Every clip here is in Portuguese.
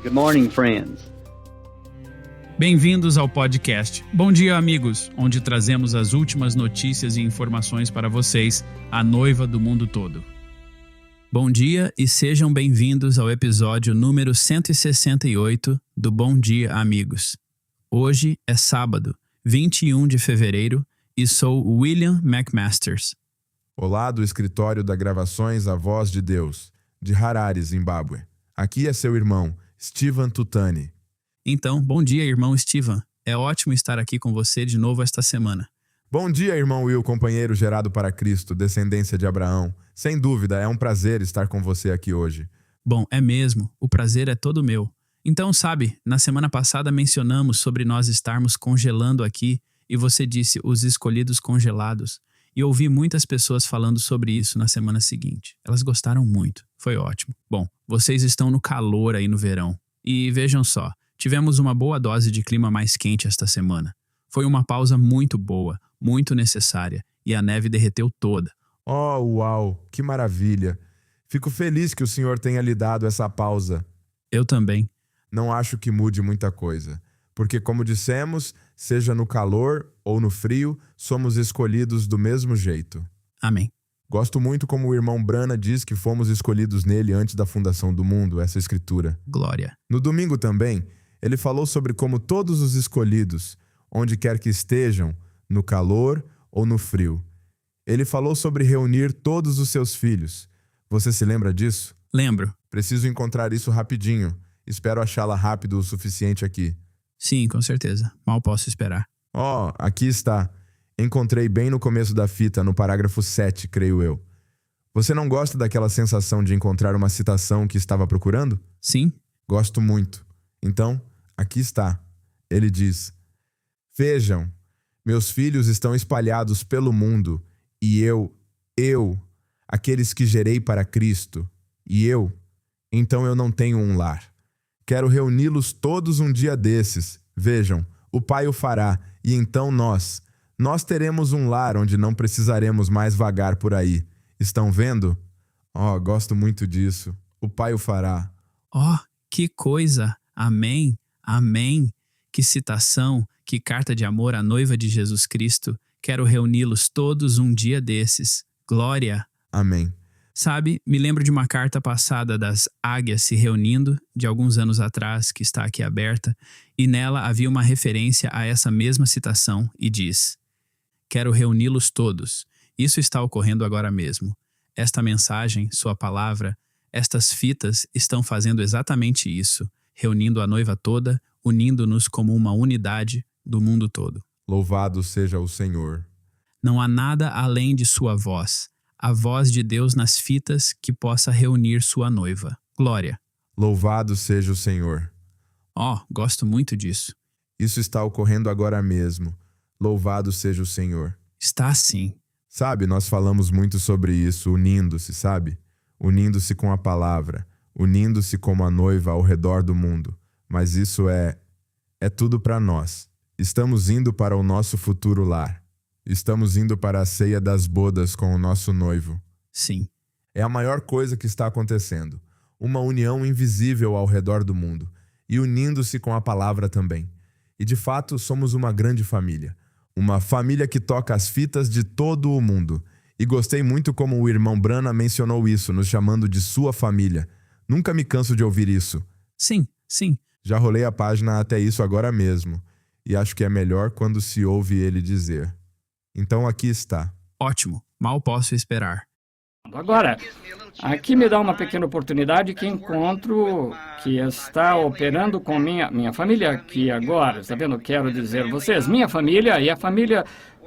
Good morning, friends. Bem-vindos ao podcast Bom Dia, Amigos, onde trazemos as últimas notícias e informações para vocês, a noiva do mundo todo. Bom dia e sejam bem-vindos ao episódio número 168 do Bom Dia, Amigos. Hoje é sábado, 21 de fevereiro, e sou William McMasters. Olá do escritório da gravações A Voz de Deus, de Harare, Zimbábue. Aqui é seu irmão, Steven Tutani. Então, bom dia, irmão Steven. É ótimo estar aqui com você de novo esta semana. Bom dia, irmão Will, companheiro gerado para Cristo, descendência de Abraão. Sem dúvida, é um prazer estar com você aqui hoje. Bom, é mesmo. O prazer é todo meu. Então, sabe, na semana passada mencionamos sobre nós estarmos congelando aqui e você disse os escolhidos congelados. E ouvi muitas pessoas falando sobre isso na semana seguinte. Elas gostaram muito. Foi ótimo. Bom, vocês estão no calor aí no verão. E vejam só, tivemos uma boa dose de clima mais quente esta semana. Foi uma pausa muito boa, muito necessária, e a neve derreteu toda. Oh, uau, que maravilha. Fico feliz que o senhor tenha lhe dado essa pausa. Eu também. Não acho que mude muita coisa. Porque, como dissemos, seja no calor ou no frio, somos escolhidos do mesmo jeito. Amém. Gosto muito como o irmão Brana diz que fomos escolhidos nele antes da fundação do mundo, essa escritura. Glória. No domingo também, ele falou sobre como todos os escolhidos, onde quer que estejam, no calor ou no frio. Ele falou sobre reunir todos os seus filhos. Você se lembra disso? Lembro. Preciso encontrar isso rapidinho. Espero achá-la rápido o suficiente aqui. Sim, com certeza. Mal posso esperar. Oh, aqui está. Encontrei bem no começo da fita, no parágrafo 7, creio eu. Você não gosta daquela sensação de encontrar uma citação que estava procurando? Sim? Gosto muito. Então, aqui está. Ele diz: Vejam, meus filhos estão espalhados pelo mundo, e eu, aqueles que gerei para Cristo, então eu não tenho um lar. Quero reuni-los todos um dia desses. Vejam, o Pai o fará, e então nós teremos um lar onde não precisaremos mais vagar por aí. Estão vendo? Oh, gosto muito disso. O Pai o fará. Oh, que coisa! Amém, amém. Que citação, que carta de amor à noiva de Jesus Cristo. Quero reuni-los todos um dia desses. Glória! Amém. Sabe, me lembro de uma carta passada das águias se reunindo, de alguns anos atrás, que está aqui aberta, e nela havia uma referência a essa mesma citação e diz: Quero reuni-los todos. Isso está ocorrendo agora mesmo. Esta mensagem, sua palavra, estas fitas estão fazendo exatamente isso, reunindo a noiva toda, unindo-nos como uma unidade do mundo todo. Louvado seja o Senhor. Não há nada além de sua voz, a voz de Deus nas fitas que possa reunir sua noiva. Glória. Louvado seja o Senhor. Oh, gosto muito disso. Isso está ocorrendo agora mesmo. Louvado seja o Senhor. Está sim. Sabe, nós falamos muito sobre isso, unindo-se, sabe? Unindo-se com a palavra, unindo-se como a noiva ao redor do mundo. Mas isso é tudo para nós. Estamos indo para o nosso futuro lar. Estamos indo para a ceia das bodas com o nosso noivo. Sim. É a maior coisa que está acontecendo. Uma união invisível ao redor do mundo. E unindo-se com a palavra também. E de fato, somos uma grande família. Uma família que toca as fitas de todo o mundo. E gostei muito como o irmão Brana mencionou isso, nos chamando de sua família. Nunca me canso de ouvir isso. Sim, sim. Já rolei a página até isso agora mesmo. E acho que é melhor quando se ouve ele dizer. Então aqui está. Ótimo. Mal posso esperar. Agora, aqui me dá uma pequena oportunidade que encontro que está operando com minha família aqui agora. Está vendo? Quero dizer vocês, minha família e a família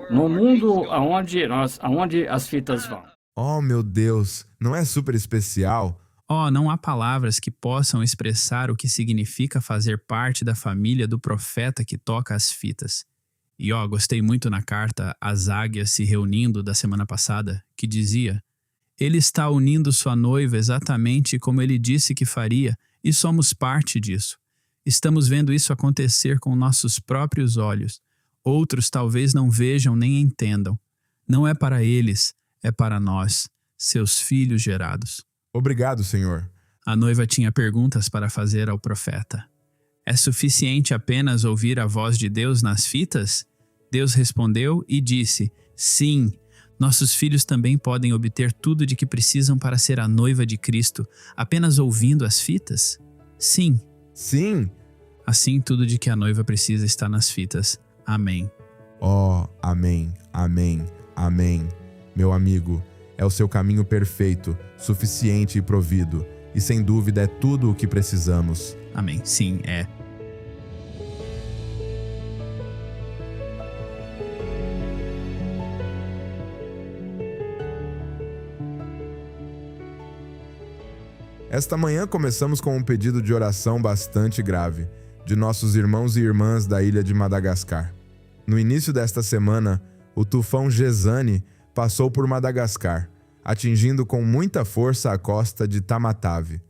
no mundo aonde as fitas vão. Oh, meu Deus, não é super especial? Oh, não há palavras que possam expressar o que significa fazer parte da família do profeta que toca as fitas. E gostei muito na carta As Águias se Reunindo da semana passada, que dizia: Ele está unindo sua noiva exatamente como ele disse que faria, e somos parte disso. Estamos vendo isso acontecer com nossos próprios olhos. Outros talvez não vejam nem entendam. Não é para eles, é para nós, seus filhos gerados. Obrigado, Senhor. A noiva tinha perguntas para fazer ao profeta. É suficiente apenas ouvir a voz de Deus nas fitas? Deus respondeu e disse: sim, nossos filhos também podem obter tudo de que precisam para ser a noiva de Cristo, apenas ouvindo as fitas? Sim. Sim. Assim, tudo de que a noiva precisa está nas fitas. Amém. Oh, amém, amém, amém. Meu amigo, é o seu caminho perfeito, suficiente e provido, e sem dúvida é tudo o que precisamos. Amém. Sim, é. Esta manhã começamos com um pedido de oração bastante grave, de nossos irmãos e irmãs da ilha de Madagascar. No início desta semana, o tufão Gesane passou por Madagascar, atingindo com muita força a costa de Tamatave.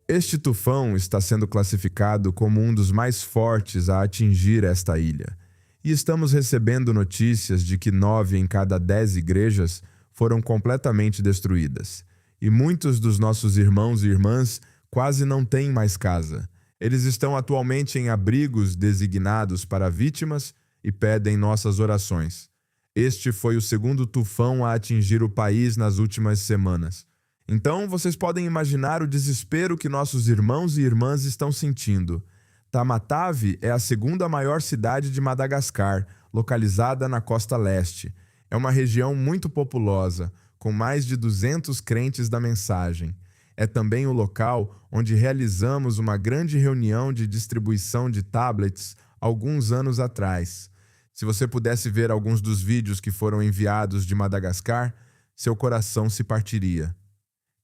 Este tufão está sendo classificado como um dos mais fortes a atingir esta ilha, e estamos recebendo notícias de que 9 em cada 10 igrejas foram completamente destruídas, e muitos dos nossos irmãos e irmãs quase não têm mais casa. Eles estão atualmente em abrigos designados para vítimas e pedem nossas orações. Este foi o segundo tufão a atingir o país nas últimas semanas. Então, vocês podem imaginar o desespero que nossos irmãos e irmãs estão sentindo. Tamatave é a segunda maior cidade de Madagascar, localizada na costa leste. É uma região muito populosa, com mais de 200 crentes da mensagem. É também o local onde realizamos uma grande reunião de distribuição de tablets alguns anos atrás. Se você pudesse ver alguns dos vídeos que foram enviados de Madagascar, seu coração se partiria.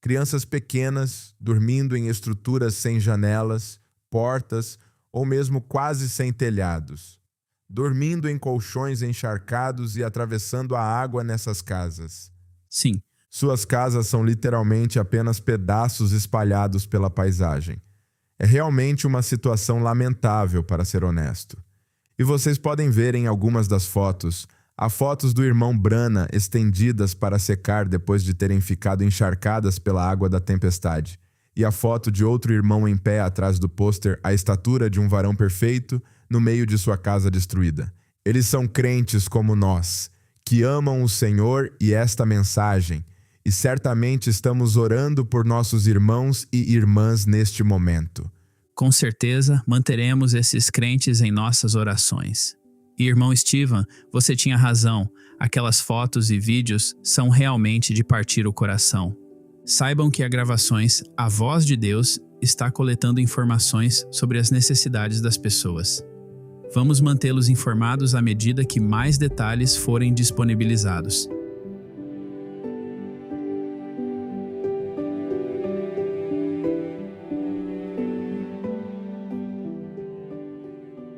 Crianças pequenas, dormindo em estruturas sem janelas, portas ou mesmo quase sem telhados. Dormindo em colchões encharcados e atravessando a água nessas casas. Sim. Suas casas são literalmente apenas pedaços espalhados pela paisagem. É realmente uma situação lamentável, para ser honesto. E vocês podem ver em algumas das fotos, há fotos do irmão Brana estendidas para secar depois de terem ficado encharcadas pela água da tempestade, e a foto de outro irmão em pé atrás do pôster à estatura de um varão perfeito no meio de sua casa destruída. Eles são crentes como nós, que amam o Senhor e esta mensagem, e certamente estamos orando por nossos irmãos e irmãs neste momento. Com certeza, manteremos esses crentes em nossas orações. E, irmão Steven, você tinha razão. Aquelas fotos e vídeos são realmente de partir o coração. Saibam que a gravações A Voz de Deus está coletando informações sobre as necessidades das pessoas. Vamos mantê-los informados à medida que mais detalhes forem disponibilizados.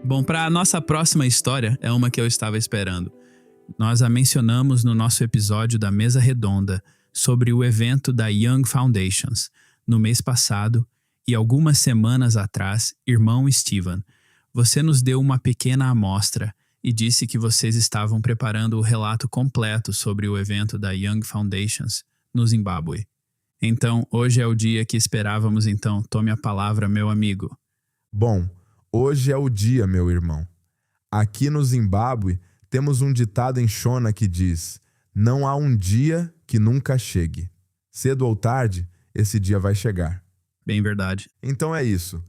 Bom, para a nossa próxima história, é uma que eu estava esperando. Nós a mencionamos no nosso episódio da Mesa Redonda sobre o evento da Young Foundations, no mês passado, e algumas semanas atrás, irmão Steven, você nos deu uma pequena amostra e disse que vocês estavam preparando o relato completo sobre o evento da Young Foundations no Zimbábue. Então, hoje é o dia que esperávamos, então tome a palavra, meu amigo. Bom, hoje é o dia, meu irmão. Aqui no Zimbábue, temos um ditado em Shona que diz: não há um dia que nunca chegue. Cedo ou tarde, esse dia vai chegar. Bem verdade. Então é isso.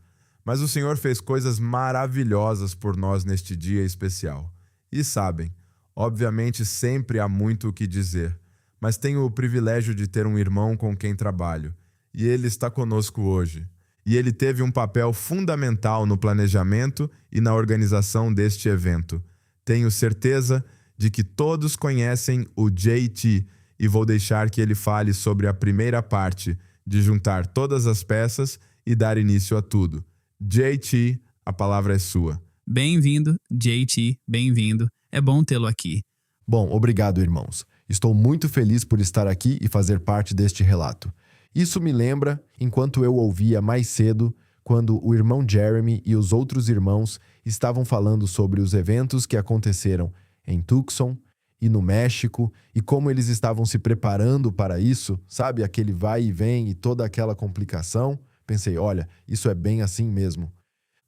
Mas o Senhor fez coisas maravilhosas por nós neste dia especial. E sabem, obviamente sempre há muito o que dizer, mas tenho o privilégio de ter um irmão com quem trabalho, e ele está conosco hoje. E ele teve um papel fundamental no planejamento e na organização deste evento. Tenho certeza de que todos conhecem o JT e vou deixar que ele fale sobre a primeira parte, de juntar todas as peças e dar início a tudo. JT, a palavra é sua. Bem-vindo, JT, bem-vindo. É bom tê-lo aqui. Bom, obrigado, irmãos. Estou muito feliz por estar aqui e fazer parte deste relato. Isso me lembra, enquanto eu ouvia mais cedo, quando o irmão Jeremy e os outros irmãos estavam falando sobre os eventos que aconteceram em Tucson e no México e como eles estavam se preparando para isso, sabe? Aquele vai e vem e toda aquela complicação. Pensei, olha, isso é bem assim mesmo.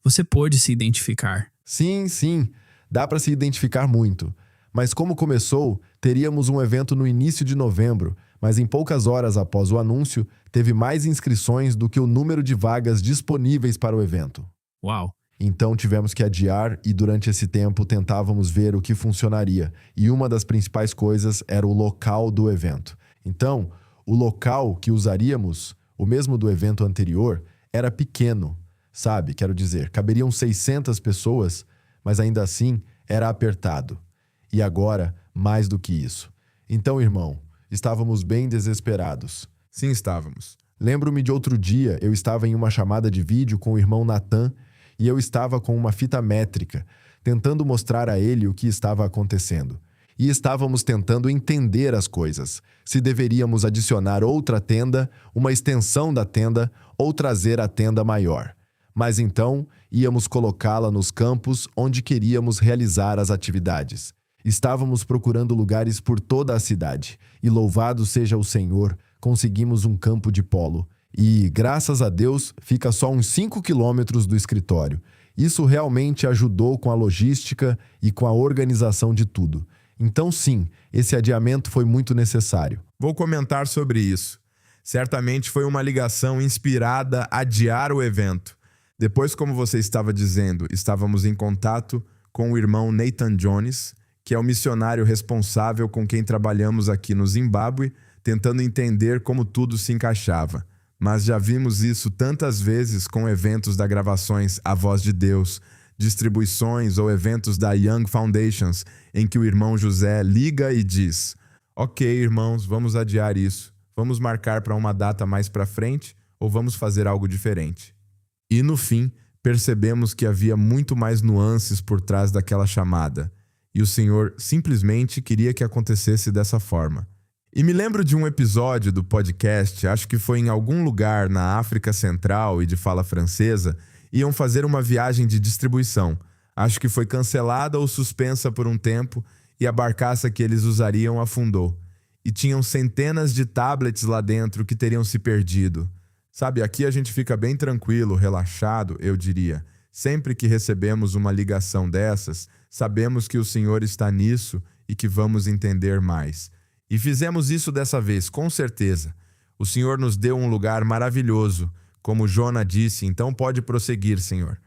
Você pôde se identificar. Sim, dá para se identificar muito. Mas como começou, teríamos um evento no início de novembro, mas em poucas horas após o anúncio, teve mais inscrições do que o número de vagas disponíveis para o evento. Uau! Então tivemos que adiar e durante esse tempo tentávamos ver o que funcionaria. E uma das principais coisas era o local do evento. Então, o local que usaríamos, o mesmo do evento anterior, era pequeno, sabe? Quero dizer, caberiam 600 pessoas, mas ainda assim era apertado. E agora, mais do que isso. Então, irmão, estávamos bem desesperados. Sim, estávamos. Lembro-me de outro dia, eu estava em uma chamada de vídeo com o irmão Natan e eu estava com uma fita métrica, tentando mostrar a ele o que estava acontecendo. E estávamos tentando entender as coisas. Se deveríamos adicionar outra tenda, uma extensão da tenda ou trazer a tenda maior. Mas então, íamos colocá-la nos campos onde queríamos realizar as atividades. Estávamos procurando lugares por toda a cidade. E louvado seja o Senhor, conseguimos um campo de polo. E, graças a Deus, fica só uns 5 quilômetros do escritório. Isso realmente ajudou com a logística e com a organização de tudo. Então, sim, esse adiamento foi muito necessário. Vou comentar sobre isso. Certamente foi uma ligação inspirada a adiar o evento. Depois, como você estava dizendo, estávamos em contato com o irmão Nathan Jones, que é o missionário responsável com quem trabalhamos aqui no Zimbábue, tentando entender como tudo se encaixava. Mas já vimos isso tantas vezes com eventos da Gravações A Voz de Deus, distribuições ou eventos da Young Foundations, em que o irmão José liga e diz: ok, irmãos, vamos adiar isso. Vamos marcar para uma data mais para frente ou vamos fazer algo diferente? E no fim, percebemos que havia muito mais nuances por trás daquela chamada. E o Senhor simplesmente queria que acontecesse dessa forma. E me lembro de um episódio do podcast, acho que foi em algum lugar na África Central e de fala francesa, iam fazer uma viagem de distribuição. Acho que foi cancelada ou suspensa por um tempo e a barcaça que eles usariam afundou. E tinham centenas de tablets lá dentro que teriam se perdido. Sabe, aqui a gente fica bem tranquilo, relaxado, eu diria. Sempre que recebemos uma ligação dessas, sabemos que o Senhor está nisso e que vamos entender mais. E fizemos isso dessa vez, com certeza. O Senhor nos deu um lugar maravilhoso, como Jona disse, então pode prosseguir, Senhor.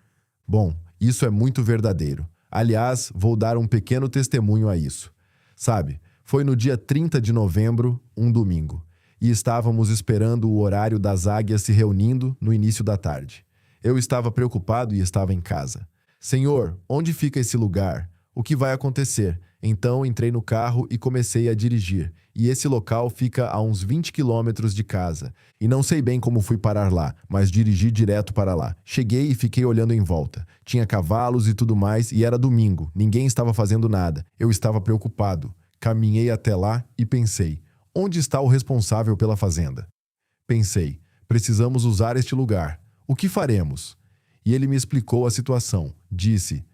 Bom, isso é muito verdadeiro. Aliás, vou dar um pequeno testemunho a isso. Sabe, foi no dia 30 de novembro, um domingo, e estávamos esperando o horário das águias se reunindo no início da tarde. Eu estava preocupado e estava em casa. Senhor, onde fica esse lugar? O que vai acontecer? Então entrei no carro e comecei a dirigir. E esse local fica a uns 20 quilômetros de casa. E não sei bem como fui parar lá, mas dirigi direto para lá. Cheguei e fiquei olhando em volta. Tinha cavalos e tudo mais e era domingo. Ninguém estava fazendo nada. Eu estava preocupado. Caminhei até lá e pensei, onde está o responsável pela fazenda? Pensei, precisamos usar este lugar. O que faremos? E ele me explicou a situação. Disse,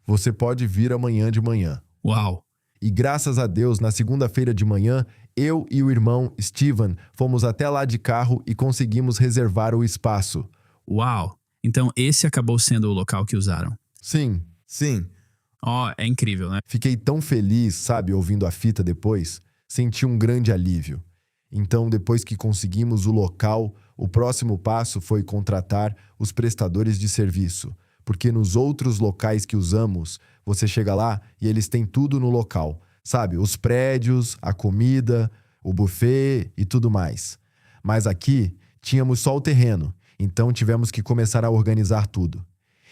você pode vir amanhã de manhã. Uau! E graças a Deus, na segunda-feira de manhã, eu e o irmão Steven fomos até lá de carro e conseguimos reservar o espaço. Uau! Então esse acabou sendo o local que usaram. Sim. Oh, é incrível, né? Fiquei tão feliz, sabe, ouvindo a fita depois. Senti um grande alívio. Então, depois que conseguimos o local, o próximo passo foi contratar os prestadores de serviço. Porque nos outros locais que usamos, você chega lá e eles têm tudo no local. Sabe, os prédios, a comida, o buffet e tudo mais. Mas aqui, tínhamos só o terreno, então tivemos que começar a organizar tudo.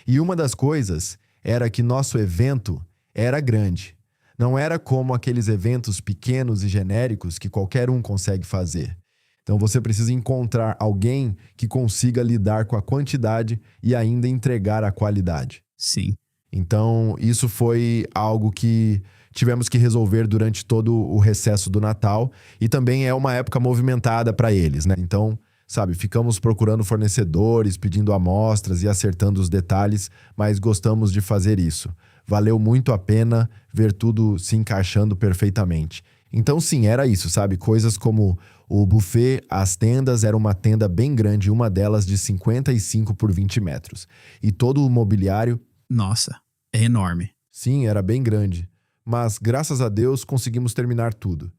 E uma das coisas era que nosso evento era grande. Não era como aqueles eventos pequenos e genéricos que qualquer um consegue fazer. Então você precisa encontrar alguém que consiga lidar com a quantidade e ainda entregar a qualidade. Sim. Então isso foi algo que tivemos que resolver durante todo o recesso do Natal e também é uma época movimentada para eles, né? Então, sabe, ficamos procurando fornecedores, pedindo amostras e acertando os detalhes, mas gostamos de fazer isso. Valeu muito a pena ver tudo se encaixando perfeitamente. Então sim, era isso, sabe? Coisas como o buffet, as tendas, era uma tenda bem grande, uma delas de 55 por 20 metros. E todo o mobiliário, Nossa, é enorme. sim, era bem grande. Mas, graças a Deus, conseguimos terminar tudo.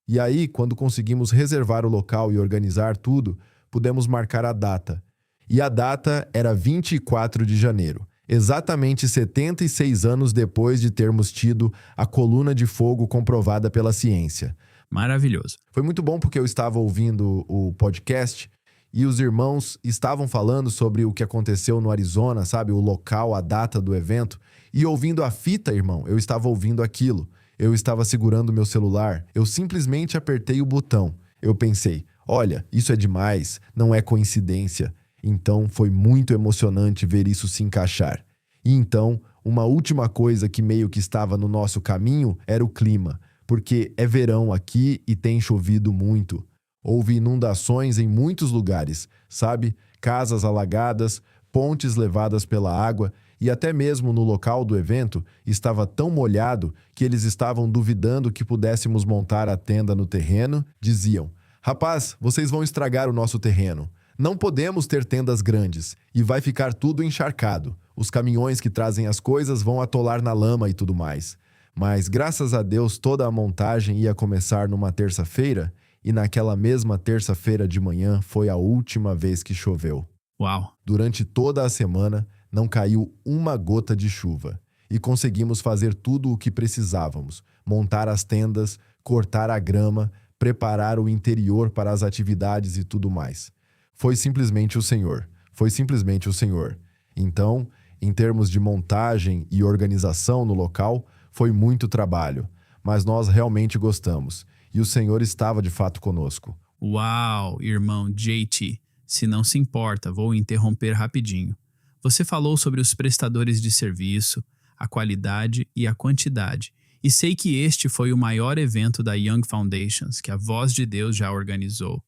E aí, quando conseguimos reservar o local e organizar tudo, pudemos marcar a data. E a data era 24 de janeiro. Exatamente 76 anos depois de termos tido a coluna de fogo comprovada pela ciência. Maravilhoso. Foi muito bom porque eu estava ouvindo o podcast e os irmãos estavam falando sobre o que aconteceu no Arizona, sabe? O local, a data do evento. E ouvindo a fita, irmão, eu estava ouvindo aquilo. Eu estava segurando meu celular. Eu simplesmente apertei o botão. Eu pensei, olha, isso é demais, não é coincidência. Então foi muito emocionante ver isso se encaixar. E então, uma última coisa que meio que estava no nosso caminho era o clima, porque é verão aqui e tem chovido muito. Houve inundações em muitos lugares, sabe? Casas alagadas, pontes levadas pela água e até mesmo no local do evento estava tão molhado que eles estavam duvidando que pudéssemos montar a tenda no terreno. Diziam, rapaz, vocês vão estragar o nosso terreno. Não podemos ter tendas grandes e vai ficar tudo encharcado. Os caminhões que trazem as coisas vão atolar na lama e tudo mais. Mas graças a Deus toda a montagem ia começar numa terça-feira e naquela mesma terça-feira de manhã foi a última vez que choveu. Uau. Durante toda a semana não caiu uma gota de chuva e conseguimos fazer tudo o que precisávamos: montar as tendas, cortar a grama, preparar o interior para as atividades e tudo mais. Foi simplesmente o Senhor. Foi simplesmente o Senhor. Então, em termos de montagem e organização no local, foi muito trabalho, mas nós realmente gostamos. E o Senhor estava de fato conosco. Uau, irmão JT. Se não se importa, vou interromper rapidinho. Você falou sobre os prestadores de serviço, a qualidade e a quantidade. E sei que este foi o maior evento da Young Foundations que a Voz de Deus já organizou.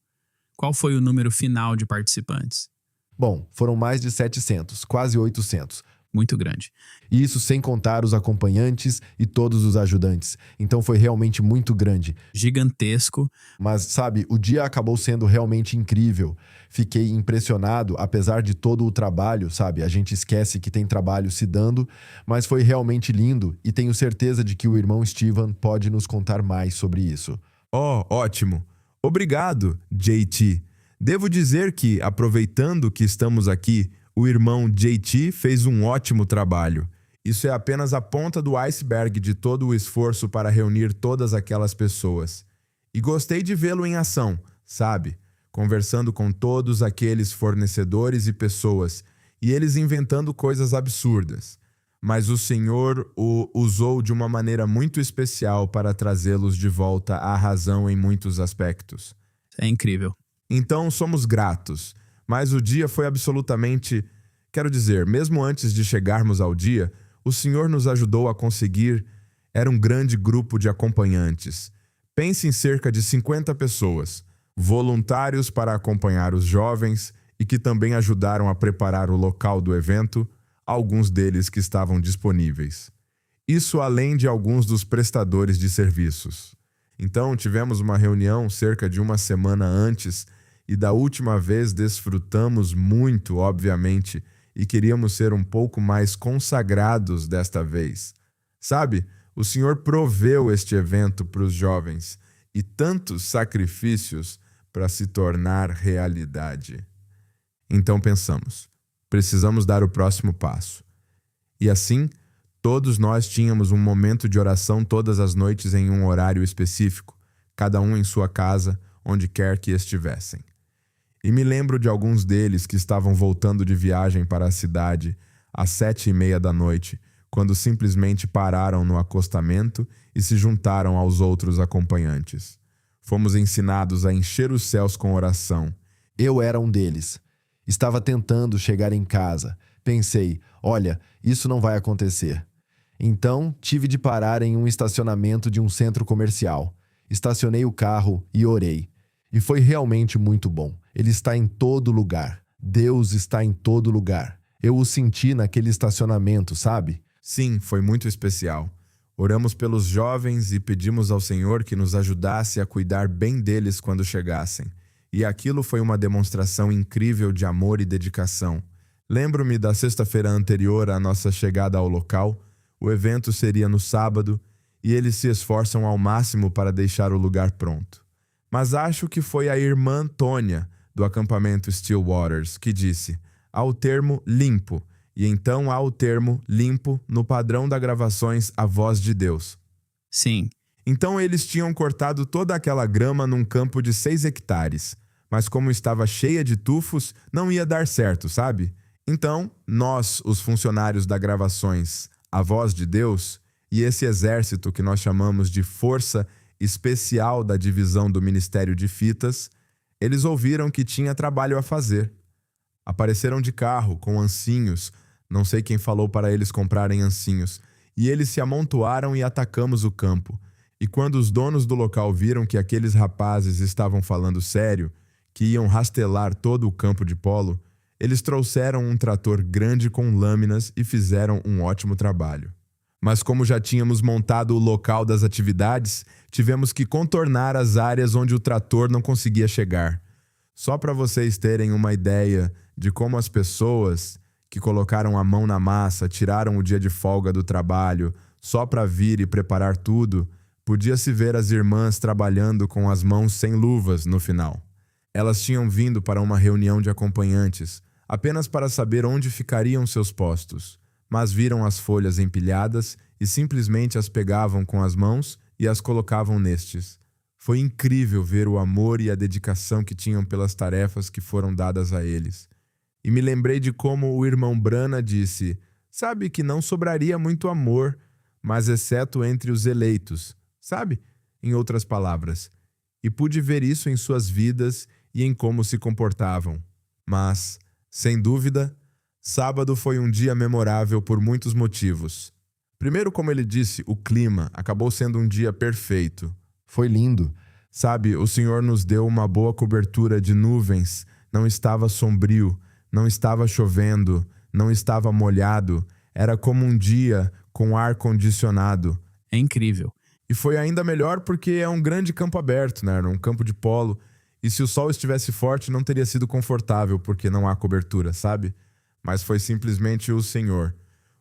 Qual foi o número final de participantes? Bom, foram mais de 700, quase 800. Muito grande. E isso sem contar os acompanhantes e todos os ajudantes. Então foi realmente muito grande. Gigantesco. Mas, sabe, o dia acabou sendo realmente incrível. Fiquei impressionado, apesar de todo o trabalho, sabe? A gente esquece que tem trabalho se dando, mas foi realmente lindo e tenho certeza de que o irmão Steven pode nos contar mais sobre isso. Oh, ótimo. Obrigado, JT. Devo dizer que, aproveitando que estamos aqui, o irmão JT fez um ótimo trabalho. Isso é apenas a ponta do iceberg de todo o esforço para reunir todas aquelas pessoas. E gostei de vê-lo em ação, sabe? Conversando com todos aqueles fornecedores e pessoas, e eles inventando coisas absurdas. Mas o Senhor o usou de uma maneira muito especial para trazê-los de volta à razão em muitos aspectos. É incrível. Então somos gratos. Mas o dia foi absolutamente... Quero dizer, mesmo antes de chegarmos ao dia, o Senhor nos ajudou a conseguir... Era um grande grupo de acompanhantes. Pense em cerca de 50 pessoas, voluntários para acompanhar os jovens e que também ajudaram a preparar o local do evento, alguns deles que estavam disponíveis. Isso além de alguns dos prestadores de serviços. Então tivemos uma reunião cerca de uma semana antes e da última vez desfrutamos muito, obviamente, e queríamos ser um pouco mais consagrados desta vez. Sabe, o Senhor proveu este evento para os jovens e tantos sacrifícios para se tornar realidade. Então pensamos, precisamos dar o próximo passo. E assim, todos nós tínhamos um momento de oração todas as noites em um horário específico, cada um em sua casa, onde quer que estivessem. E me lembro de alguns deles que estavam voltando de viagem para a cidade às 7:30 da noite, quando simplesmente pararam no acostamento e se juntaram aos outros acompanhantes. Fomos ensinados a encher os céus com oração. Eu era um deles. Estava tentando chegar em casa. Pensei, olha, isso não vai acontecer. Então, tive de parar em um estacionamento de um centro comercial. Estacionei o carro e orei. E foi realmente muito bom. Ele está em todo lugar. Deus está em todo lugar. Eu o senti naquele estacionamento, sabe? Sim, foi muito especial. Oramos pelos jovens e pedimos ao Senhor que nos ajudasse a cuidar bem deles quando chegassem. E aquilo foi uma demonstração incrível de amor e dedicação. Lembro-me da sexta-feira anterior à nossa chegada ao local. O evento seria no sábado e eles se esforçam ao máximo para deixar o lugar pronto. Mas acho que foi a irmã Tônia, do acampamento Stillwaters, que disse: há o termo limpo, e então há o termo limpo no padrão da gravações A Voz de Deus. Sim, Então eles tinham cortado toda aquela grama num campo de 6 hectares, mas como estava cheia de tufos, não ia dar certo, sabe? Então, nós, os funcionários da gravações A Voz de Deus, e esse exército que nós chamamos de Força Especial da Divisão do Ministério de Fitas, eles ouviram que tinha trabalho a fazer. Apareceram de carro, com ancinhos, não sei quem falou para eles comprarem ancinhos, e eles se amontoaram e atacamos o campo. E quando os donos do local viram que aqueles rapazes estavam falando sério, que iam rastelar todo o campo de polo, eles trouxeram um trator grande com lâminas e fizeram um ótimo trabalho. Mas como já tínhamos montado o local das atividades, tivemos que contornar as áreas onde o trator não conseguia chegar. Só para vocês terem uma ideia de como as pessoas que colocaram a mão na massa, tiraram o dia de folga do trabalho, só para vir e preparar tudo, podia-se ver as irmãs trabalhando com as mãos sem luvas no final. Elas tinham vindo para uma reunião de acompanhantes, apenas para saber onde ficariam seus postos, mas viram as folhas empilhadas e simplesmente as pegavam com as mãos e as colocavam nestes. Foi incrível ver o amor e a dedicação que tinham pelas tarefas que foram dadas a eles. E me lembrei de como o irmão Brana disse: sabe que não sobraria muito amor, mas exceto entre os eleitos, sabe? Em outras palavras. E pude ver isso em suas vidas e em como se comportavam. Mas, sem dúvida, sábado foi um dia memorável por muitos motivos. Primeiro, como ele disse, o clima acabou sendo um dia perfeito. Foi lindo. Sabe, o Senhor nos deu uma boa cobertura de nuvens, não estava sombrio, não estava chovendo, não estava molhado, era como um dia com ar condicionado. é incrível. E foi ainda melhor porque é um grande campo aberto, né? Era um campo de polo, e se o sol estivesse forte não teria sido confortável porque não há cobertura, sabe? Mas foi simplesmente o Senhor.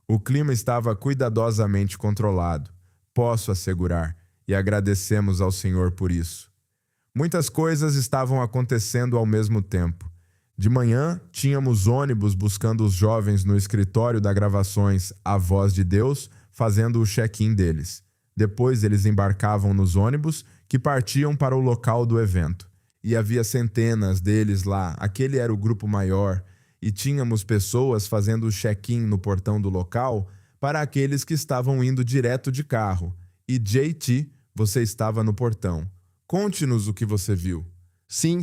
O clima estava cuidadosamente controlado, posso assegurar, e agradecemos ao Senhor por isso. Muitas coisas estavam acontecendo ao mesmo tempo. De manhã, tínhamos ônibus buscando os jovens no escritório da gravações A Voz de Deus, fazendo o check-in deles. Depois eles embarcavam nos ônibus que partiam para o local do evento. E havia centenas deles lá, aquele era o grupo maior, e tínhamos pessoas fazendo o check-in no portão do local para aqueles que estavam indo direto de carro. E JT, você estava no portão. Conte-nos o que você viu. Sim.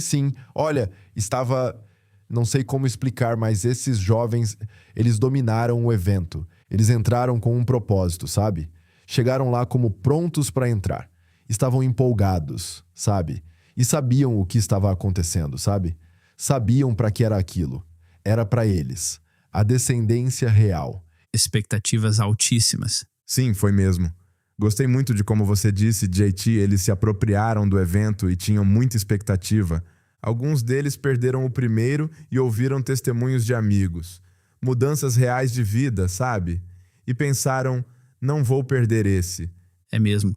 Olha, estava... Não sei como explicar, mas esses jovens, eles dominaram o evento. Eles entraram com um propósito, sabe? Chegaram lá como prontos para entrar. Estavam empolgados, sabe? E sabiam o que estava acontecendo, sabe? Sabiam para que era aquilo. Era para eles. A descendência real. Expectativas altíssimas. Sim, foi mesmo. Gostei muito de como você disse, JT, eles se apropriaram do evento e tinham muita expectativa. Alguns deles perderam o primeiro e ouviram testemunhos de amigos. Mudanças reais de vida, sabe? E pensaram, não vou perder esse. É mesmo.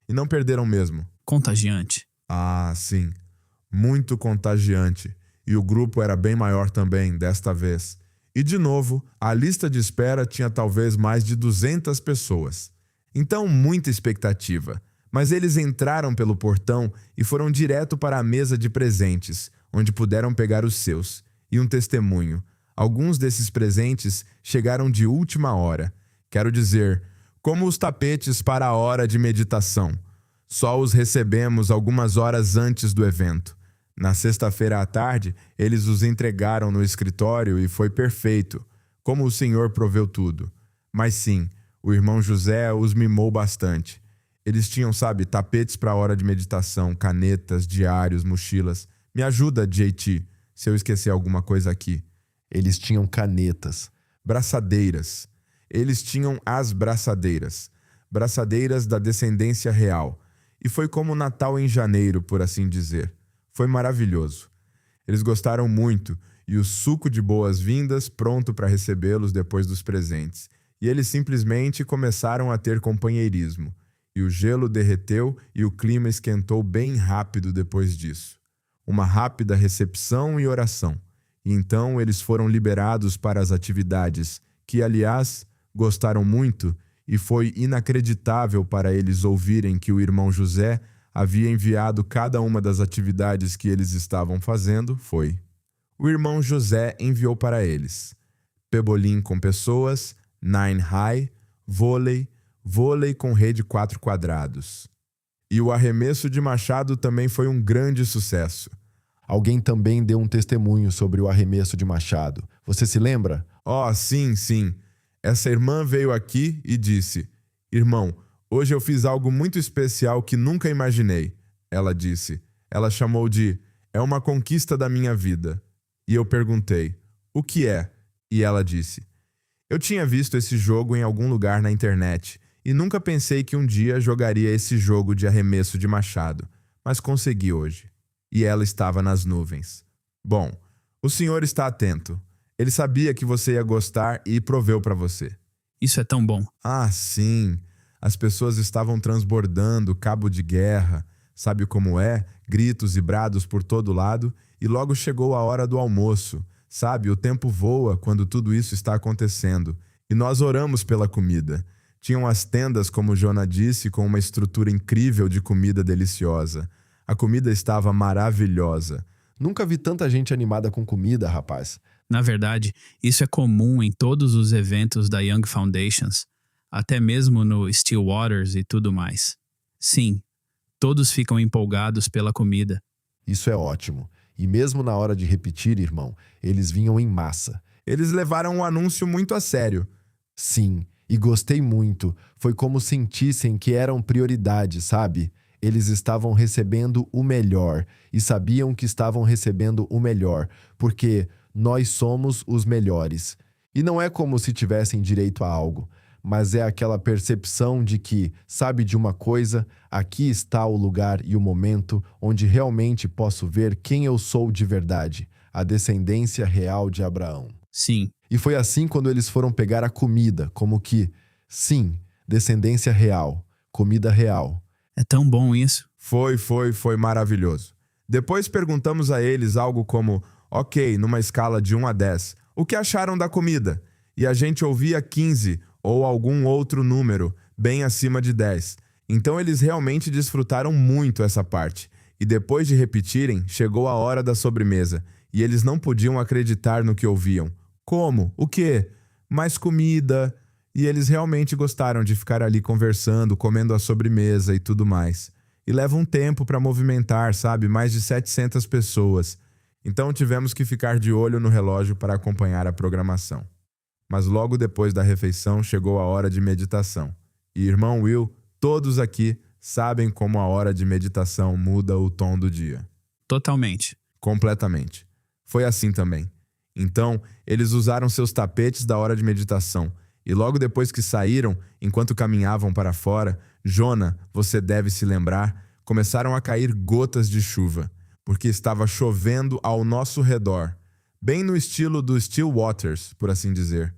E não perderam mesmo. Contagiante. Ah, sim. Muito contagiante. E o grupo era bem maior também, desta vez. E, de novo, a lista de espera tinha talvez mais de 200 pessoas. Então, muita expectativa. Mas eles entraram pelo portão e foram direto para a mesa de presentes, onde puderam pegar os seus. E um testemunho. Alguns desses presentes chegaram de última hora. Quero dizer, como os tapetes para a hora de meditação. Só os recebemos algumas horas antes do evento. Na sexta-feira à tarde, eles os entregaram no escritório e foi perfeito, como o Senhor proveu tudo. Mas sim, o irmão José os mimou bastante. Eles tinham, sabe, tapetes para a hora de meditação, canetas, diários, mochilas. Me ajuda, JT, se eu esquecer alguma coisa aqui. Eles tinham canetas. Braçadeiras. Eles tinham as braçadeiras. braçadeiras da descendência real. E foi como o Natal em janeiro, por assim dizer. Foi maravilhoso. Eles gostaram muito, e o suco de boas-vindas pronto para recebê-los depois dos presentes. E eles simplesmente começaram a ter companheirismo. E o gelo derreteu e o clima esquentou bem rápido depois disso. Uma rápida recepção e oração. E então eles foram liberados para as atividades, que, aliás, gostaram muito, e foi inacreditável para eles ouvirem que o irmão José havia enviado cada uma das atividades que eles estavam fazendo. O irmão José enviou para eles pebolim com pessoas, nine high, vôlei com rede 4 quadrados. E o arremesso de machado também foi um grande sucesso. Alguém também deu um testemunho sobre o arremesso de machado. Você se lembra? Oh, sim. Essa irmã veio aqui e disse: "Irmão, hoje eu fiz algo muito especial que nunca imaginei." Ela disse. Ela chamou de "É uma conquista da minha vida." E eu perguntei: "O que é?" E ela disse: "Eu tinha visto esse jogo em algum lugar na internet e nunca pensei que um dia jogaria esse jogo de arremesso de machado, mas consegui hoje." E ela estava nas nuvens. Bom, o Senhor está atento. Ele sabia que você ia gostar e proveu para você. Isso é tão bom. Ah, sim. As pessoas estavam transbordando cabo de guerra, sabe como é? Gritos e brados por todo lado, e logo chegou a hora do almoço. Sabe, o tempo voa quando tudo isso está acontecendo. E nós oramos pela comida. Tinham as tendas, como Jonah disse, com uma estrutura incrível de comida deliciosa. A comida estava maravilhosa. Nunca vi tanta gente animada com comida, rapaz. Na verdade, isso é comum em todos os eventos da Young Foundations, até mesmo no Stillwaters e tudo mais. Sim, todos ficam empolgados pela comida. Isso é ótimo. E mesmo na hora de repetir, irmão, eles vinham em massa. Eles levaram o anúncio muito a sério. Sim, e gostei muito. Foi como sentissem que eram prioridade, sabe? Eles estavam recebendo o melhor e sabiam que estavam recebendo o melhor, porque nós somos os melhores. E não é como se tivessem direito a algo, mas é aquela percepção de que, sabe de uma coisa, aqui está o lugar e o momento onde realmente posso ver quem eu sou de verdade, a descendência real de Abraão. Sim. E foi assim quando eles foram pegar a comida, como que, sim, descendência real, comida real. É tão bom isso. Foi maravilhoso. Depois perguntamos a eles algo como: "Ok, numa escala de 1 a 10, o que acharam da comida?" E a gente ouvia 15 ou algum outro número, bem acima de 10. Então eles realmente desfrutaram muito essa parte. E depois de repetirem, chegou a hora da sobremesa. E eles não podiam acreditar no que ouviam. Como? O quê? Mais comida. E eles realmente gostaram de ficar ali conversando, comendo a sobremesa e tudo mais. E leva um tempo para movimentar, sabe? Mais de 700 pessoas. Então tivemos que ficar de olho no relógio para acompanhar a programação. Mas logo depois da refeição chegou a hora de meditação. E irmão Will, todos aqui sabem como a hora de meditação muda o tom do dia. Totalmente. Completamente. Foi assim também. Então, eles usaram seus tapetes da hora de meditação. E logo depois que saíram, enquanto caminhavam para fora, Jonah, você deve se lembrar, começaram a cair gotas de chuva, porque estava chovendo ao nosso redor, bem no estilo do Stillwaters, por assim dizer.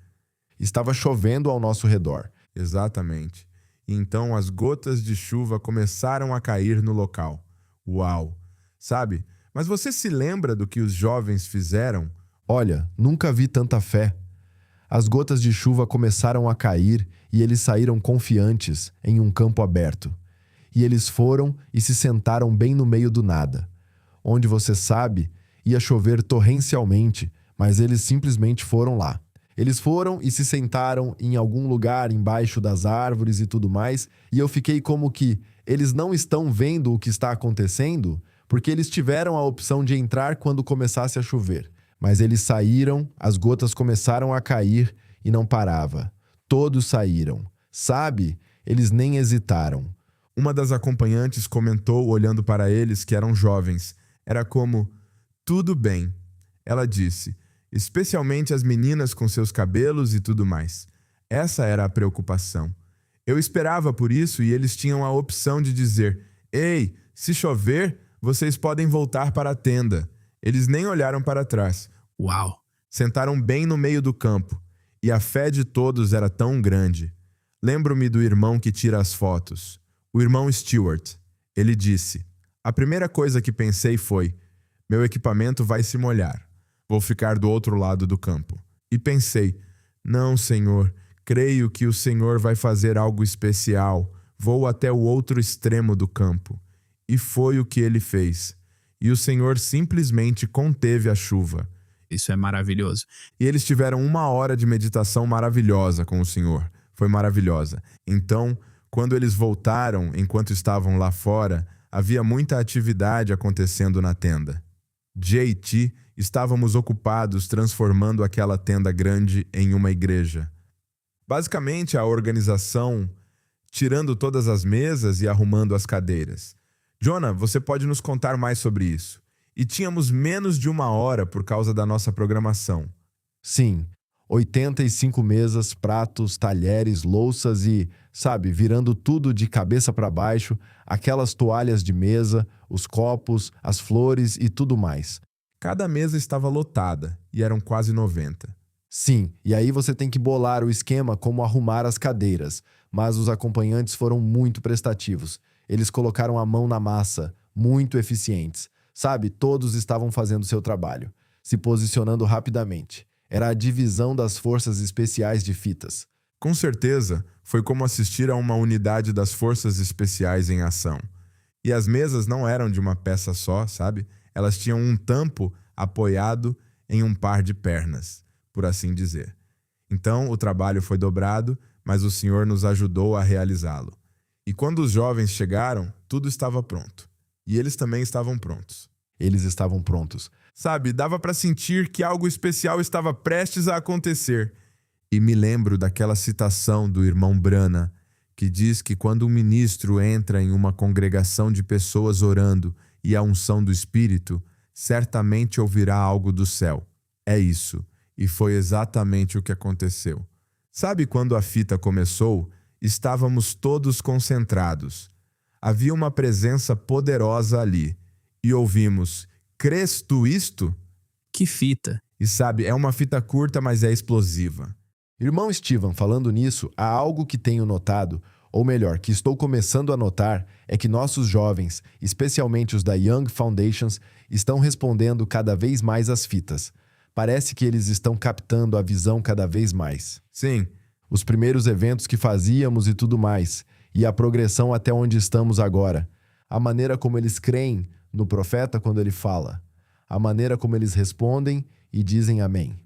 Estava chovendo ao nosso redor. Exatamente. E então as gotas de chuva começaram a cair no local. Uau! Sabe, mas você se lembra do que os jovens fizeram? Olha, nunca vi tanta fé. As gotas de chuva começaram a cair e eles saíram confiantes em um campo aberto. E eles foram e se sentaram bem no meio do nada. Onde você sabe, ia chover torrencialmente, mas eles simplesmente foram lá. Eles foram e se sentaram em algum lugar embaixo das árvores e tudo mais, e eu fiquei como que eles não estão vendo o que está acontecendo, porque eles tiveram a opção de entrar quando começasse a chover. Mas eles saíram, as gotas começaram a cair e não parava. Todos saíram. Sabe? Eles nem hesitaram. Uma das acompanhantes comentou, olhando para eles, que eram jovens. Era como: "Tudo bem." Ela disse, especialmente as meninas com seus cabelos e tudo mais. Essa era a preocupação. Eu esperava por isso e eles tinham a opção de dizer: Ei, se chover, vocês podem voltar para a tenda. Eles nem olharam para trás. Uau! Sentaram bem no meio do campo, e a fé de todos era tão grande. Lembro-me do irmão que tira as fotos, o irmão Stewart. Ele disse: a primeira coisa que pensei foi: meu equipamento vai se molhar. Vou ficar do outro lado do campo. E pensei: não, Senhor, creio que o Senhor vai fazer algo especial. Vou até o outro extremo do campo. E foi o que ele fez. E o Senhor simplesmente conteve a chuva. Isso é maravilhoso. E eles tiveram 1 hora de meditação maravilhosa com o Senhor. Foi maravilhosa. Então, quando eles voltaram, enquanto estavam lá fora, havia muita atividade acontecendo na tenda. JT, estávamos ocupados transformando aquela tenda grande em uma igreja. Basicamente, a organização tirando todas as mesas e arrumando as cadeiras. Jonah, você pode nos contar mais sobre isso? E tínhamos menos de 1 hora por causa da nossa programação. Sim, 85 mesas, pratos, talheres, louças e, sabe, virando tudo de cabeça para baixo, aquelas toalhas de mesa, os copos, as flores e tudo mais. Cada mesa estava lotada e eram quase 90. Sim, e aí você tem que bolar o esquema como arrumar as cadeiras, mas os acompanhantes foram muito prestativos. Eles colocaram a mão na massa, muito eficientes. Sabe, todos estavam fazendo seu trabalho, se posicionando rapidamente. Era a divisão das forças especiais de fitas. Com certeza, foi como assistir a uma unidade das forças especiais em ação. E as mesas não eram de uma peça só, sabe? Elas tinham um tampo apoiado em um par de pernas, por assim dizer. Então, o trabalho foi dobrado, mas o Senhor nos ajudou a realizá-lo. E quando os jovens chegaram, tudo estava pronto. E eles também estavam prontos. Eles estavam prontos. Sabe, dava para sentir que algo especial estava prestes a acontecer. E me lembro daquela citação do irmão Branham, que diz que quando um ministro entra em uma congregação de pessoas orando e a unção do Espírito, certamente ouvirá algo do céu. É isso. E foi exatamente o que aconteceu. Sabe quando a fita começou? Estávamos todos concentrados. Havia uma presença poderosa ali. E ouvimos: crês tu isto? Que fita! E sabe, é uma fita curta, mas é explosiva. Irmão Steven, falando nisso, há algo que tenho notado, ou melhor, que estou começando a notar, é que nossos jovens, especialmente os da Young Foundations, estão respondendo cada vez mais às fitas. Parece que eles estão captando a visão cada vez mais. Sim. Os primeiros eventos que fazíamos e tudo mais, e a progressão até onde estamos agora. A maneira como eles creem no profeta quando ele fala. A maneira como eles respondem e dizem amém.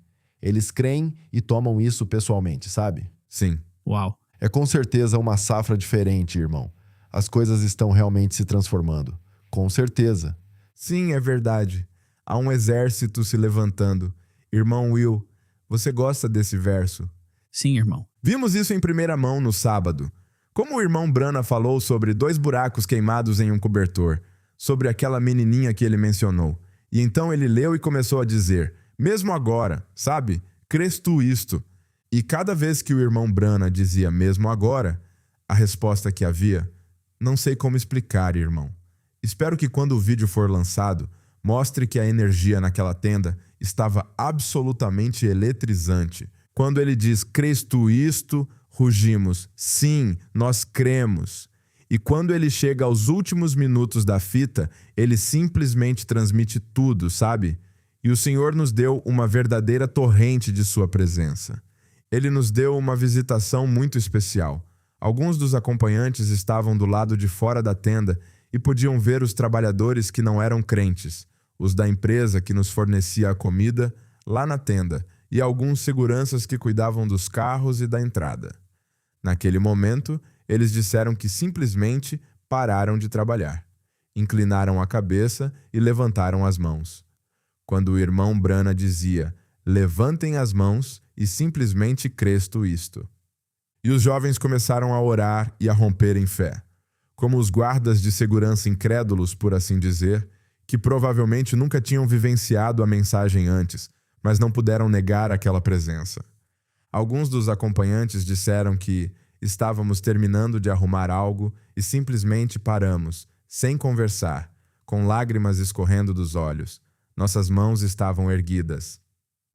Eles creem e tomam isso pessoalmente, sabe? Sim. Uau! É com certeza uma safra diferente, irmão. As coisas estão realmente se transformando. Com certeza. Sim, é verdade. Há um exército se levantando. Irmão Will, você gosta desse verso? Sim, irmão. Vimos isso em primeira mão no sábado. Como o irmão Branham falou sobre 2 buracos queimados em um cobertor, sobre aquela menininha que ele mencionou. E então ele leu e começou a dizer: mesmo agora, sabe? Crês tu isto? E cada vez que o irmão Branham dizia mesmo agora, a resposta que havia: não sei como explicar, irmão. Espero que quando o vídeo for lançado, mostre que a energia naquela tenda estava absolutamente eletrizante. Quando ele diz: crês tu isto? Rugimos: sim, nós cremos. E quando ele chega aos últimos minutos da fita, ele simplesmente transmite tudo, sabe? E o Senhor nos deu uma verdadeira torrente de sua presença. Ele nos deu uma visitação muito especial. Alguns dos acompanhantes estavam do lado de fora da tenda e podiam ver os trabalhadores que não eram crentes, os da empresa que nos fornecia a comida, lá na tenda, e alguns seguranças que cuidavam dos carros e da entrada. Naquele momento, eles disseram que simplesmente pararam de trabalhar. Inclinaram a cabeça e levantaram as mãos. Quando o irmão Branham dizia: levantem as mãos e simplesmente crês tu isto. E os jovens começaram a orar e a romper em fé. Como os guardas de segurança incrédulos, por assim dizer, que provavelmente nunca tinham vivenciado a mensagem antes, mas não puderam negar aquela presença. Alguns dos acompanhantes disseram que Estávamos terminando de arrumar algo e simplesmente paramos, sem conversar, com lágrimas escorrendo dos olhos. Nossas mãos estavam erguidas.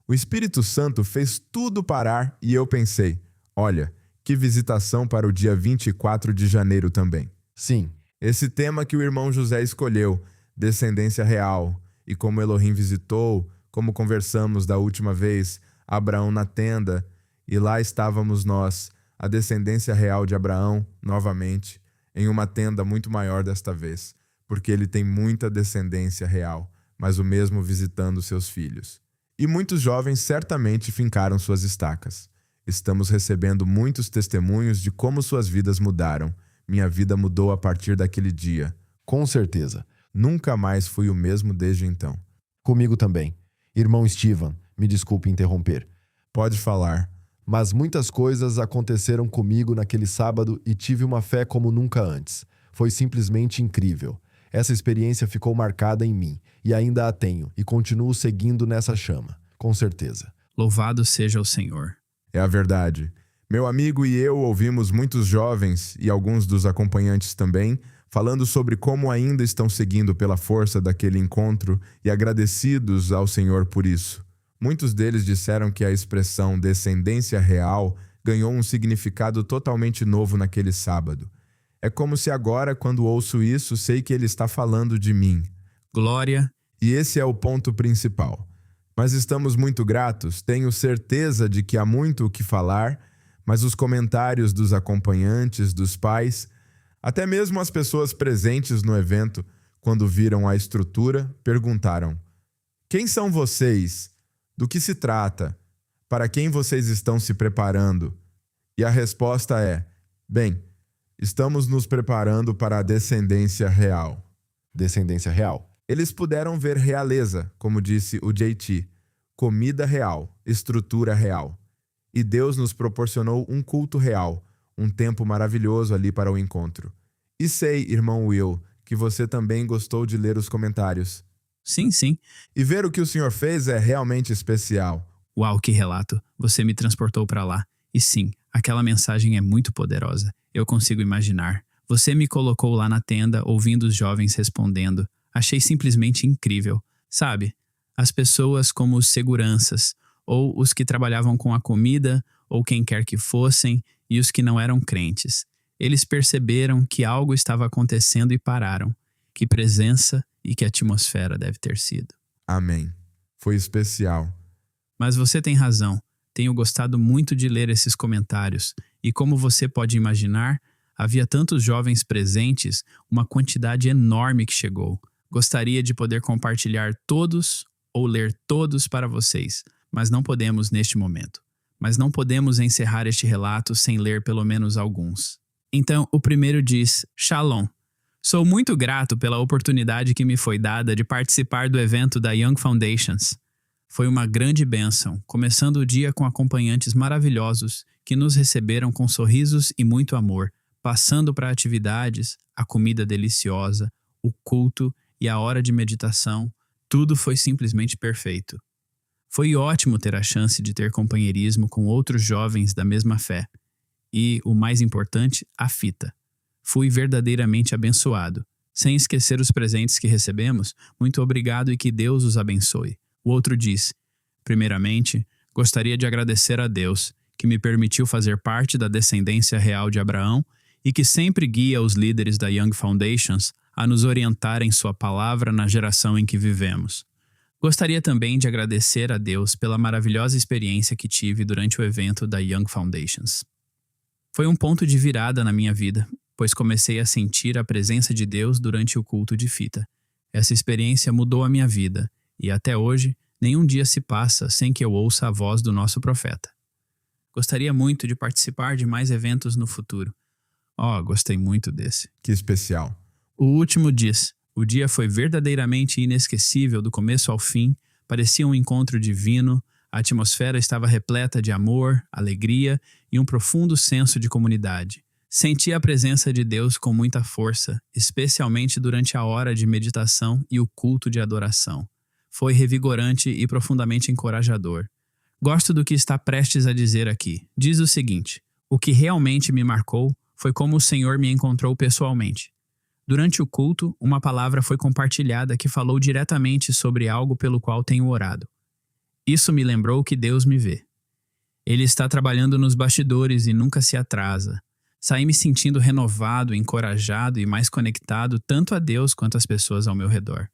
O Espírito Santo fez tudo parar e eu pensei, olha, que visitação para o dia 24 de janeiro também. Sim, Esse tema que o irmão José escolheu, descendência real, e como Elohim visitou, como conversamos da última vez, Abraão na tenda, e lá estávamos nós, a descendência real de Abraão, novamente, em uma tenda muito maior desta vez, porque ele tem muita descendência real, mas o mesmo visitando seus filhos. E muitos jovens certamente fincaram suas estacas. Estamos recebendo muitos testemunhos de como suas vidas mudaram. Minha vida mudou a partir daquele dia. com certeza. Nunca mais fui o mesmo desde então. Comigo também. Irmão Steven, me desculpe interromper. Pode falar. Mas muitas coisas aconteceram comigo naquele sábado e tive uma fé como nunca antes. Foi simplesmente incrível. Essa experiência ficou marcada em mim, e ainda a tenho, e continuo seguindo nessa chama, com certeza. Louvado seja o Senhor. É a verdade. Meu amigo e eu ouvimos muitos jovens, e alguns dos acompanhantes também, falando sobre como ainda estão seguindo pela força daquele encontro e agradecidos ao Senhor por isso. Muitos deles disseram que a expressão descendência real ganhou um significado totalmente novo naquele sábado. É como se agora, quando ouço isso, sei que ele está falando de mim. Glória. E esse é o ponto principal. Mas estamos muito gratos, tenho certeza de que há muito o que falar, mas os comentários dos acompanhantes, dos pais, até mesmo as pessoas presentes no evento, quando viram a estrutura, perguntaram: quem são vocês? Do que se trata? Para quem vocês estão se preparando? E a resposta é: bem, estamos nos preparando para a descendência real. Descendência real. Eles puderam ver realeza, como disse o JT, comida real, estrutura real. E Deus nos proporcionou um culto real, um tempo maravilhoso ali para o encontro. E sei, irmão Will, que você também gostou de ler os comentários. Sim, sim. E ver o que o senhor fez é realmente especial. Uau, que relato. Você me transportou para lá. E sim, aquela mensagem é muito poderosa. Eu consigo imaginar. Você me colocou lá na tenda, ouvindo os jovens respondendo. Achei simplesmente incrível. Sabe, as pessoas como os seguranças, ou os que trabalhavam com a comida, ou quem quer que fossem, e os que não eram crentes. Eles perceberam que algo estava acontecendo e pararam. Que presença e que atmosfera deve ter sido. Amém. Foi especial. Mas você tem razão. Tenho gostado muito de ler esses comentários. E como você pode imaginar, havia tantos jovens presentes, uma quantidade enorme que chegou. Gostaria de poder compartilhar todos ou ler todos para vocês, mas não podemos neste momento. Mas não podemos encerrar este relato sem ler pelo menos alguns. Então, o primeiro diz: Shalom. Sou muito grato pela oportunidade que me foi dada de participar do evento da Young Foundations. Foi uma grande bênção, começando o dia com acompanhantes maravilhosos que nos receberam com sorrisos e muito amor, passando para atividades, a comida deliciosa, o culto e a hora de meditação. Tudo foi simplesmente perfeito. Foi ótimo ter a chance de ter companheirismo com outros jovens da mesma fé. E, o mais importante, a fita. Fui verdadeiramente abençoado. Sem esquecer os presentes que recebemos, muito obrigado e que Deus os abençoe. O outro diz: primeiramente, gostaria de agradecer a Deus, que me permitiu fazer parte da descendência real de Abraão e que sempre guia os líderes da Young Foundations a nos orientar em sua palavra na geração em que vivemos. Gostaria também de agradecer a Deus pela maravilhosa experiência que tive durante o evento da Young Foundations. Foi um ponto de virada na minha vida, pois comecei a sentir a presença de Deus durante o culto de fita. Essa experiência mudou a minha vida, e até hoje, nenhum dia se passa sem que eu ouça a voz do nosso profeta. Gostaria muito de participar de mais eventos no futuro. Gostei muito desse. Que especial. O último diz: o dia foi verdadeiramente inesquecível do começo ao fim, parecia um encontro divino, a atmosfera estava repleta de amor, alegria e um profundo senso de comunidade. Senti a presença de Deus com muita força, especialmente durante a hora de meditação e o culto de adoração. Foi revigorante e profundamente encorajador. Gosto do que está prestes a dizer aqui. Diz o seguinte: O que realmente me marcou foi como o Senhor me encontrou pessoalmente. Durante o culto, uma palavra foi compartilhada que falou diretamente sobre algo pelo qual tenho orado. Isso me lembrou que Deus me vê. Ele está trabalhando nos bastidores e nunca se atrasa. Saí me sentindo renovado, encorajado e mais conectado tanto a Deus quanto às pessoas ao meu redor.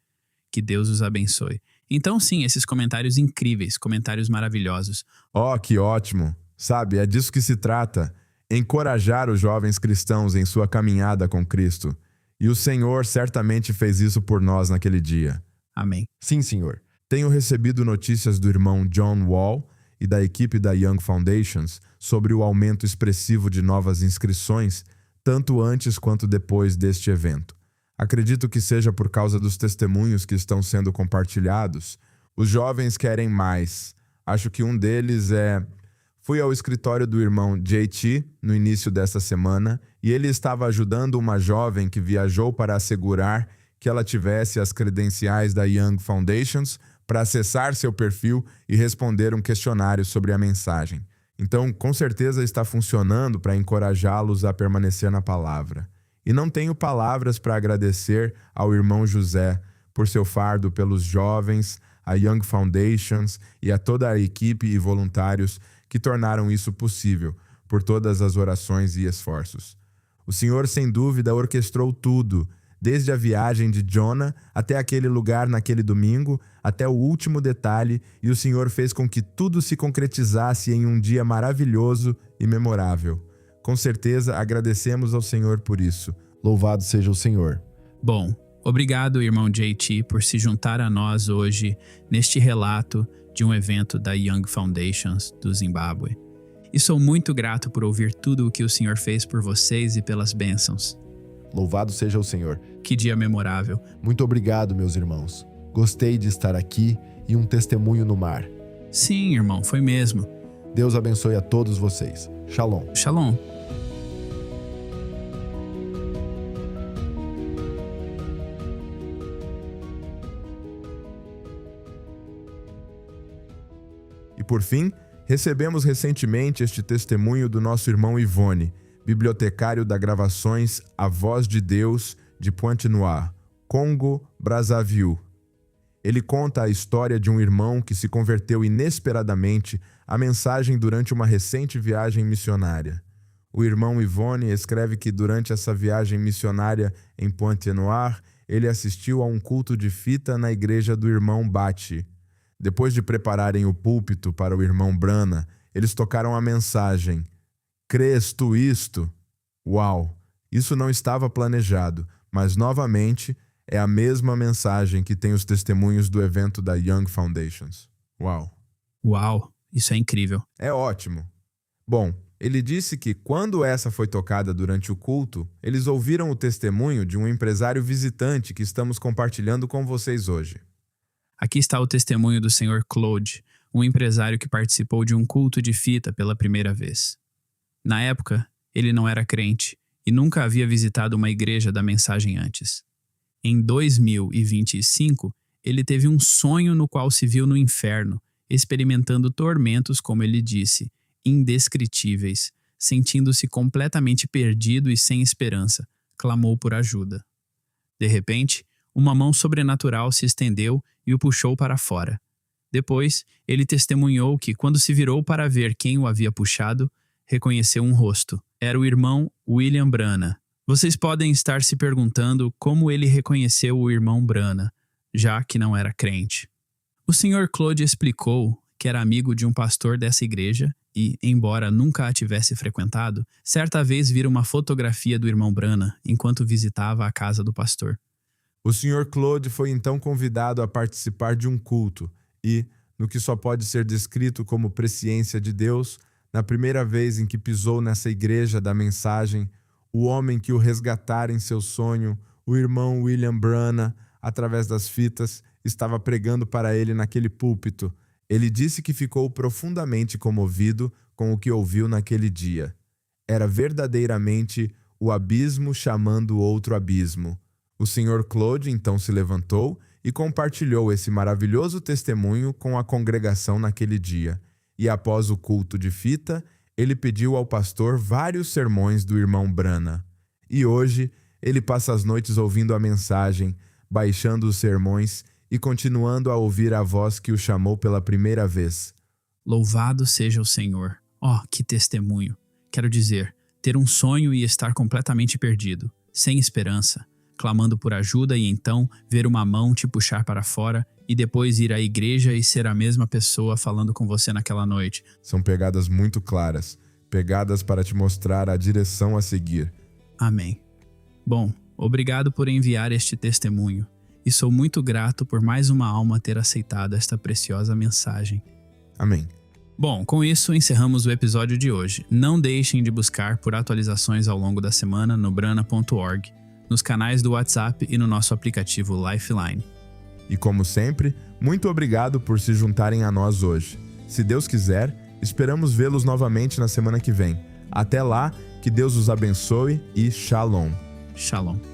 Que Deus os abençoe. Então sim, esses comentários incríveis, comentários maravilhosos. Oh, que ótimo! Sabe, é disso que se trata. Encorajar os jovens cristãos em sua caminhada com Cristo. E o Senhor certamente fez isso por nós naquele dia. Amém. Sim, Senhor. Tenho recebido notícias do irmão John Wall e da equipe da Young Foundations sobre o aumento expressivo de novas inscrições, tanto antes quanto depois deste evento. Acredito que seja por causa dos testemunhos que estão sendo compartilhados. Os jovens querem mais. Acho que um deles é... Fui ao escritório do irmão JT no início desta semana e ele estava ajudando uma jovem que viajou para assegurar que ela tivesse as credenciais da Young Foundations para acessar seu perfil e responder um questionário sobre a mensagem. Então, com certeza está funcionando para encorajá-los a permanecer na palavra. E não tenho palavras para agradecer ao irmão José por seu fardo pelos jovens, a Young Foundations e a toda a equipe e voluntários que tornaram isso possível, por todas as orações e esforços. O Senhor, sem dúvida, orquestrou tudo, desde a viagem de Jonah até aquele lugar naquele domingo, até o último detalhe, e o Senhor fez com que tudo se concretizasse em um dia maravilhoso e memorável. Com certeza, agradecemos ao Senhor por isso. Louvado seja o Senhor. Bom, obrigado, irmão JT, por se juntar a nós hoje neste relato de um evento da Young Foundations do Zimbábue. E sou muito grato por ouvir tudo o que o Senhor fez por vocês e pelas bênçãos. Louvado seja o Senhor. Que dia memorável. Muito obrigado, meus irmãos. Gostei de estar aqui e um testemunho no mar. Sim, irmão, foi mesmo. Deus abençoe a todos vocês. Shalom. Shalom. E por fim, recebemos recentemente este testemunho do nosso irmão Ivone, bibliotecário da Gravações A Voz de Deus de Pointe-Noire, Congo, Brazzaville. Ele conta a história de um irmão que se converteu inesperadamente à mensagem durante uma recente viagem missionária. O irmão Ivone escreve que durante essa viagem missionária em Pointe-Noire, ele assistiu a um culto de fita na igreja do irmão Bati. Depois de prepararem o púlpito para o irmão Brana, eles tocaram a mensagem: "Crês tu isto?" Uau! Isso não estava planejado, mas novamente é a mesma mensagem que tem os testemunhos do evento da Young Foundations. Uau! Uau, isso é incrível. É ótimo. Bom, ele disse que quando essa foi tocada durante o culto, eles ouviram o testemunho de um empresário visitante que estamos compartilhando com vocês hoje. Aqui está o testemunho do Sr. Claude, um empresário que participou de um culto de fita pela primeira vez. Na época, ele não era crente e nunca havia visitado uma igreja da mensagem antes. Em 2025, ele teve um sonho no qual se viu no inferno, experimentando tormentos, como ele disse, indescritíveis, sentindo-se completamente perdido e sem esperança, clamou por ajuda. De repente, uma mão sobrenatural se estendeu e o puxou para fora. Depois, ele testemunhou que, quando se virou para ver quem o havia puxado, reconheceu um rosto. Era o irmão William Brana. Vocês podem estar se perguntando como ele reconheceu o irmão Brana, já que não era crente. O Sr. Claude explicou que era amigo de um pastor dessa igreja e, embora nunca a tivesse frequentado, certa vez vira uma fotografia do irmão Brana enquanto visitava a casa do pastor. O Sr. Claude foi então convidado a participar de um culto e, no que só pode ser descrito como presciência de Deus, na primeira vez em que pisou nessa igreja da mensagem, o homem que o resgatara em seu sonho, o irmão William Brana, através das fitas, estava pregando para ele naquele púlpito. Ele disse que ficou profundamente comovido com o que ouviu naquele dia. Era verdadeiramente o abismo chamando outro abismo. O Sr. Claude então se levantou e compartilhou esse maravilhoso testemunho com a congregação naquele dia. E após o culto de fita, ele pediu ao pastor vários sermões do irmão Branham. E hoje, ele passa as noites ouvindo a mensagem, baixando os sermões e continuando a ouvir a voz que o chamou pela primeira vez. Louvado seja o Senhor. Oh, que testemunho! Quero dizer, ter um sonho e estar completamente perdido, sem esperança, clamando por ajuda e então ver uma mão te puxar para fora e depois ir à igreja e ser a mesma pessoa falando com você naquela noite. São pegadas muito claras, pegadas para te mostrar a direção a seguir. Amém. Bom, obrigado por enviar este testemunho e sou muito grato por mais uma alma ter aceitado esta preciosa mensagem. Amém. Bom, com isso encerramos o episódio de hoje. Não deixem de buscar por atualizações ao longo da semana no brana.org, nos canais do WhatsApp e no nosso aplicativo Lifeline. E como sempre, muito obrigado por se juntarem a nós hoje. Se Deus quiser, esperamos vê-los novamente na semana que vem. Até lá, que Deus os abençoe e Shalom. Shalom.